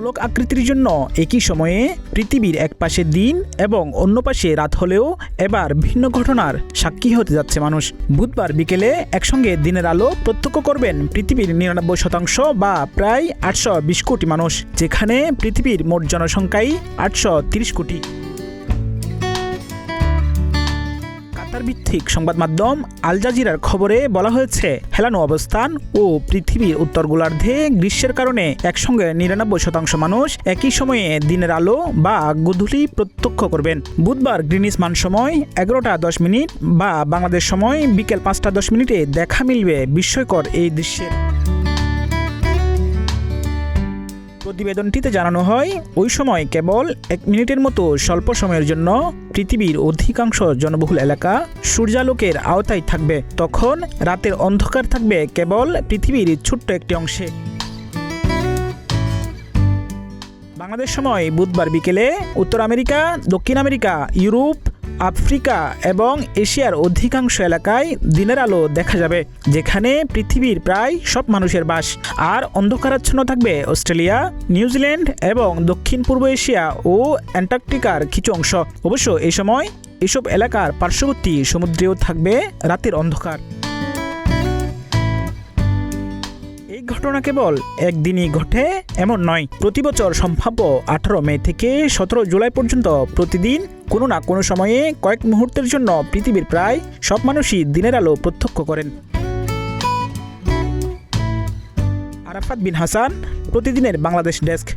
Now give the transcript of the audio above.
গোলক আকৃতির জন্য একই সময়ে পৃথিবীর এক পাশে দিন এবং অন্য পাশে রাত হলেও এবার ভিন্ন ঘটনার সাক্ষী হতে যাচ্ছে মানুষ। বুধবার বিকেলে একসঙ্গে দিনের আলো প্রত্যক্ষ করবেন পৃথিবীর 99% বা প্রায় 820 কোটি মানুষ, যেখানে পৃথিবীর মোট জনসংখ্যাই 830 কোটি। ভিত্তিক সংবাদ মাধ্যম আল জাজিরার খবরে বলা হয়েছে, হেলানো অবস্থান ও পৃথিবীর উত্তর গোলার্ধে গ্রীষ্মের কারণে একসঙ্গে 99% মানুষ একই সময়ে দিনের আলো বা গোধূলি প্রত্যক্ষ করবেন। বুধবার গ্রিনিচ মান সময় 11:10 বা বাংলাদেশ সময় বিকেল 5:10 দেখা মিলবে বিস্ময়কর এই দৃশ্যের। প্রতিবেদনটিতে জানানো হয়, ওই সময় কেবল 1 মিনিটের মতো স্বল্প সময়ের জন্য পৃথিবীর অধিকাংশ জনবহুল এলাকা সূর্যালোকের আওতায় থাকবে। তখন রাতের অন্ধকার থাকবে কেবল পৃথিবীর ছোট্ট একটি অংশে। বাংলাদেশ সময় বুধবার বিকেলে উত্তর আমেরিকা, দক্ষিণ আমেরিকা, ইউরোপ, আফ্রিকা এবং এশিয়ার অধিকাংশ এলাকায় দিনের আলো দেখা যাবে, যেখানে পৃথিবীর প্রায় সব মানুষের বাস। আর অন্ধকারাচ্ছন্ন থাকবে অস্ট্রেলিয়া, নিউজিল্যান্ড এবং দক্ষিণ পূর্ব এশিয়া ও অ্যান্টার্কটিকার কিছু অংশ। অবশ্য এই সময় এসব এলাকার পার্শ্ববর্তী সমুদ্রেও থাকবে রাতের অন্ধকার। এই ঘটনা কেবল একদিনই ঘটে এমন নয়। প্রতি বছর সম্ভাব্য 18 মে থেকে 17 জুলাই পর্যন্ত প্রতিদিন কোনো না কোনো সময়ে কয়েক মুহূর্তের জন্য পৃথিবীর প্রায় সব মানুষই দিনের আলো প্রত্যক্ষ করেন। আরাফাত বিন হাসান, প্রতিদিনের বাংলাদেশ ডেস্ক।